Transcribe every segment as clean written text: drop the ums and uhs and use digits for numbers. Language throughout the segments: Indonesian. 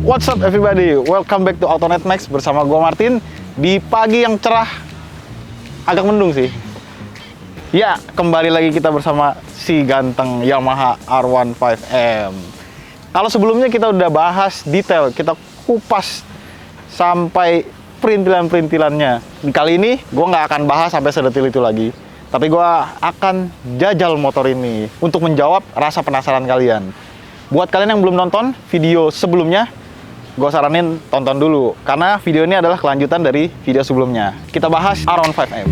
What's up everybody? Welcome back to AutoNet Max bersama gue Martin di pagi yang cerah, agak mendung sih. Ya, kembali lagi kita bersama si ganteng Yamaha R15M. Kalau sebelumnya kita udah bahas detail, kita kupas sampai perintilan-perintilannya. Kali ini gue nggak akan bahas sampai sedetil itu lagi, tapi gue akan jajal motor ini untuk menjawab rasa penasaran kalian. Buat kalian yang belum nonton video sebelumnya, gue saranin tonton dulu, karena video ini adalah kelanjutan dari video sebelumnya. Kita bahas R15M.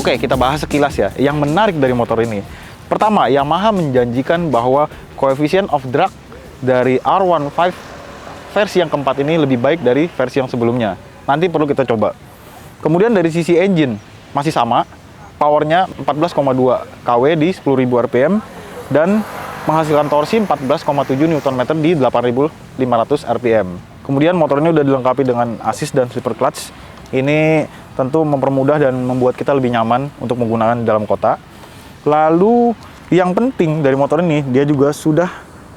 Oke, kita bahas sekilas ya. Yang menarik dari motor ini, pertama, Yamaha menjanjikan bahwa koefisien of drag dari R15 versi yang keempat ini lebih baik dari versi yang sebelumnya. Nanti perlu kita coba. Kemudian dari sisi engine, masih sama. Powernya 14,2 kW di 10.000 rpm dan menghasilkan torsi 14,7 Nm di 8.500 rpm. Kemudian motor ini udah dilengkapi dengan assist dan slipper clutch. Ini tentu mempermudah dan membuat kita lebih nyaman untuk menggunakan di dalam kota. Lalu yang penting dari motor ini, dia juga sudah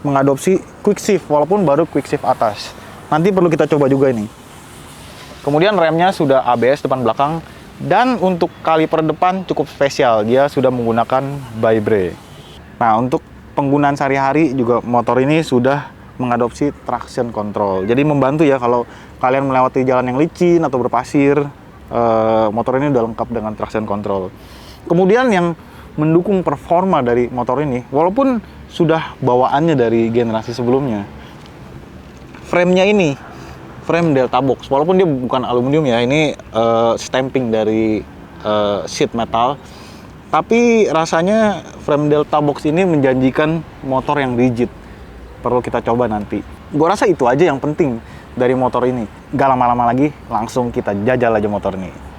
mengadopsi quick shift, walaupun baru quick shift atas. Nanti perlu kita coba juga ini. Kemudian remnya sudah ABS depan belakang, dan untuk kaliper depan cukup spesial, dia sudah menggunakan Vibray. Nah, untuk penggunaan sehari-hari juga motor ini sudah mengadopsi traction control. Jadi membantu ya kalau kalian melewati jalan yang licin atau berpasir, motor ini udah lengkap dengan traction control. Kemudian yang mendukung performa dari motor ini, walaupun sudah bawaannya dari generasi sebelumnya, frame-nya ini frame Delta Box, walaupun dia bukan aluminium ya, ini stamping dari sheet metal, tapi rasanya frame Delta Box ini menjanjikan motor yang rigid. Perlu kita coba nanti. Gue rasa itu aja yang penting dari motor ini. Gak lama-lama lagi, langsung kita jajal aja motor ini.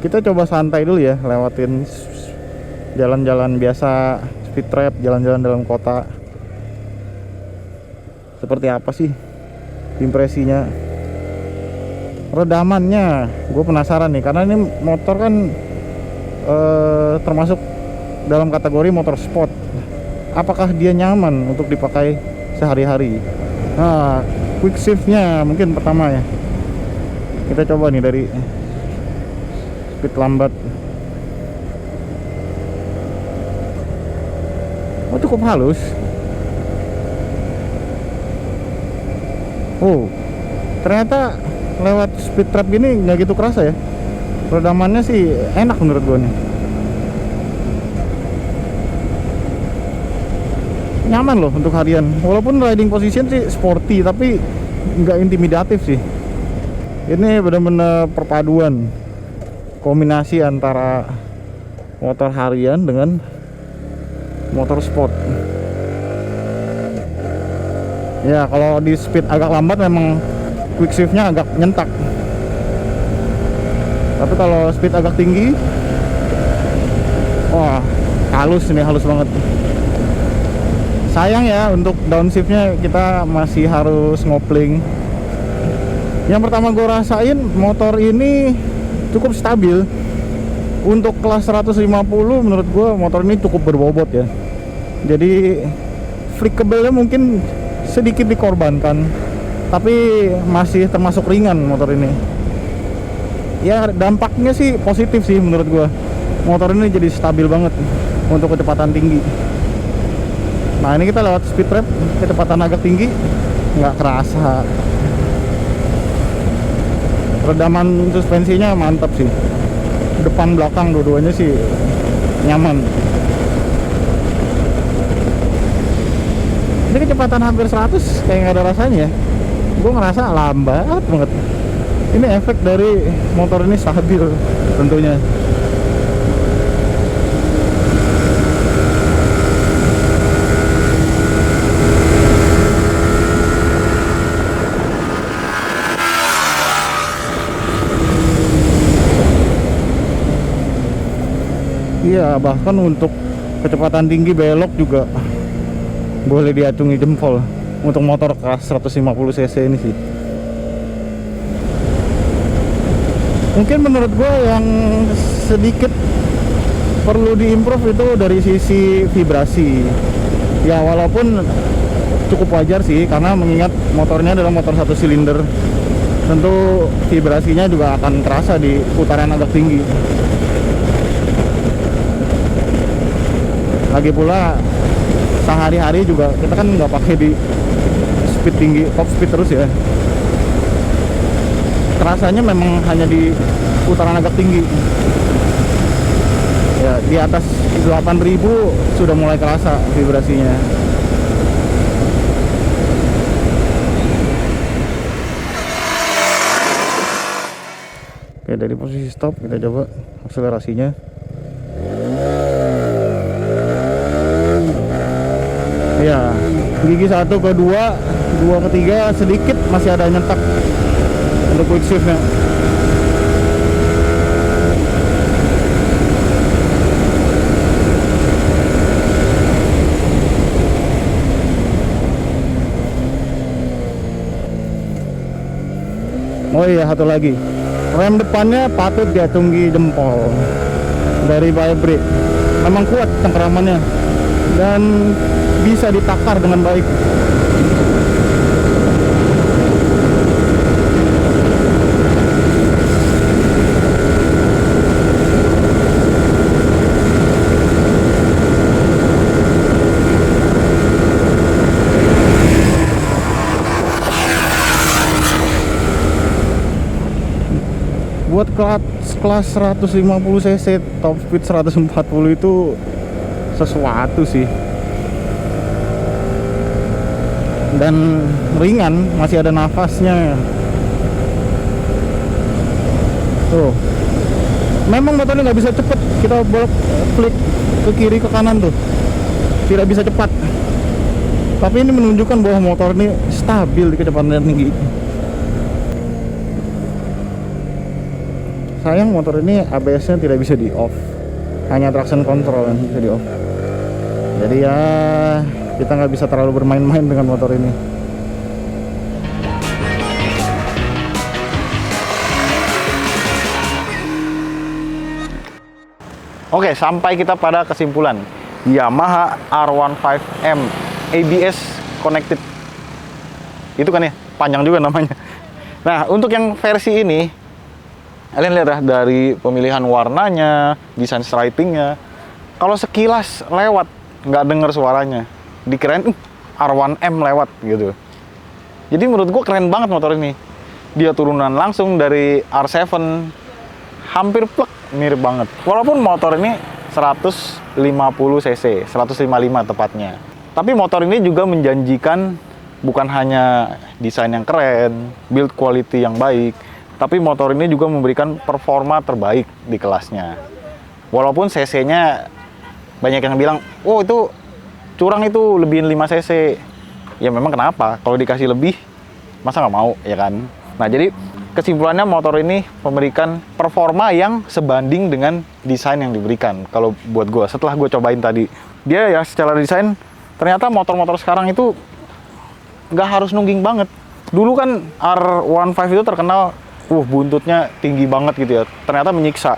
Kita coba santai dulu ya, lewatin jalan-jalan biasa, speed trap, jalan-jalan dalam kota. Seperti apa sih impresinya? Redamannya, gue penasaran nih, karena ini motor kan termasuk dalam kategori motor sport. Apakah dia nyaman untuk dipakai sehari-hari? Nah, quick shift-nya mungkin pertama ya. Kita coba nih dari speed lambat. Oh, cukup halus. Oh, ternyata lewat speed trap gini nggak gitu kerasa ya. Redamannya sih enak menurut gue nih. Nyaman loh untuk harian. Walaupun riding position sih sporty, tapi nggak intimidatif sih. Ini benar-benar perpaduan, kombinasi antara motor harian dengan motor sport. Ya, kalau di speed agak lambat memang quick shift-nya agak nyentak. Tapi kalau speed agak tinggi, wah, halus ini, halus banget. Sayang ya, untuk downshift-nya kita masih harus ngopling. Yang pertama gue rasain, motor ini cukup stabil. Untuk kelas 150 menurut gue motor ini cukup berbobot ya. Jadi flickable-nya mungkin sedikit dikorbankan, tapi masih termasuk ringan motor ini. Ya, dampaknya sih positif sih menurut gue. Motor ini jadi stabil banget untuk kecepatan tinggi. Nah ini kita lewat speed trap, kecepatan agak tinggi, nggak kerasa. Redaman suspensinya mantap sih, depan belakang dua-duanya sih nyaman. Ini kecepatan hampir 100 kayak nggak ada rasanya. Gue ngerasa lambat banget. Ini efek dari motor ini stabil tentunya. Iya, bahkan untuk kecepatan tinggi belok juga boleh diacungi jempol untuk motor kelas 150 cc ini sih. Mungkin menurut gue yang sedikit perlu diimprove itu dari sisi vibrasi. Ya walaupun cukup wajar sih, karena mengingat motornya adalah motor 1 silinder, tentu vibrasinya juga akan terasa di putaran agak tinggi. Lagi pula sehari-hari juga kita kan nggak pakai di speed tinggi, top speed terus ya. Terasanya memang hanya di putaran agak tinggi. Ya di atas 8000 sudah mulai kerasa vibrasinya. Oke, dari posisi stop kita coba akselerasinya. Ya, gigi 1 ke 2, 2 ke 3 sedikit masih ada nyetak untuk quick shiftnya. Oh iya, satu lagi, rem depannya patut diacungi jempol dari Vibri. Memang kuat cengkeramannya dan bisa ditakar dengan baik. Buat kelas 150 cc top speed 140 itu sesuatu sih. Dan ringan, masih ada nafasnya. Tuh, memang motornya nggak bisa cepet. Kita bolak flick ke kiri ke kanan tuh, tidak bisa cepat. Tapi ini menunjukkan bahwa motor ini stabil di kecepatan tinggi. Sayang motor ini ABS-nya tidak bisa di off, hanya traction control yang bisa di off. Jadi ya kita nggak bisa terlalu bermain-main dengan motor ini. Oke, sampai kita pada kesimpulan. Yamaha R15M ABS connected. Itu kan ya, panjang juga namanya. Nah, untuk yang versi ini, kalian lihat ya dari pemilihan warnanya, desain stripingnya. Kalau sekilas lewat, nggak denger suaranya. Dikirain R1M lewat gitu. Jadi menurut gue keren banget motor ini. Dia turunan langsung dari R7, hampir plek, mirip banget. Walaupun motor ini 150 cc, 155 tepatnya. Tapi motor ini juga menjanjikan bukan hanya desain yang keren, build quality yang baik, tapi motor ini juga memberikan performa terbaik di kelasnya. Walaupun cc-nya banyak yang bilang, oh itu curang, itu lebihin 5 cc. Ya memang kenapa? Kalau dikasih lebih, masa nggak mau, ya kan? Nah, jadi kesimpulannya motor ini memberikan performa yang sebanding dengan desain yang diberikan. Kalau buat gue, setelah gue cobain tadi, dia ya secara desain, ternyata motor-motor sekarang itu nggak harus nungging banget. Dulu kan R15 itu terkenal, buntutnya tinggi banget gitu ya. Ternyata menyiksa.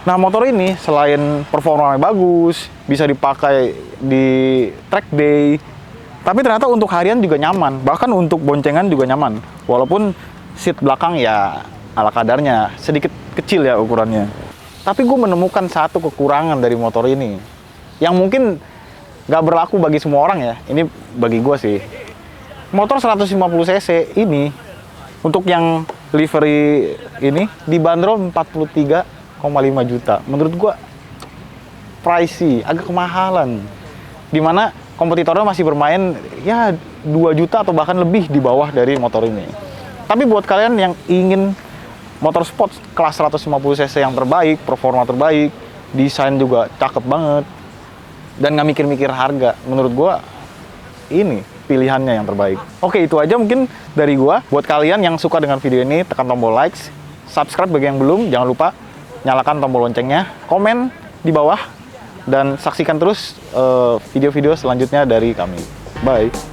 Nah, motor ini selain performanya bagus, bisa dipakai di track day, tapi ternyata untuk harian juga nyaman, bahkan untuk boncengan juga nyaman. Walaupun seat belakang ya ala kadarnya, sedikit kecil ya ukurannya. Tapi gue menemukan satu kekurangan dari motor ini, yang mungkin nggak berlaku bagi semua orang ya. Ini bagi gue sih. Motor 150 cc ini untuk yang livery ini dibanderol 43,5 juta. Menurut gue pricey, agak kemahalan. Dimana kompetitornya masih bermain ya 2 juta atau bahkan lebih di bawah dari motor ini. Tapi buat kalian yang ingin motor sport kelas 150 cc yang terbaik, performa terbaik, desain juga cakep banget, dan nggak mikir-mikir harga, menurut gua ini pilihannya yang terbaik. Oke, itu aja mungkin dari gua. Buat kalian yang suka dengan video ini, tekan tombol likes, subscribe bagi yang belum, jangan lupa nyalakan tombol loncengnya, komen di bawah, dan saksikan terus video-video selanjutnya dari kami. Bye!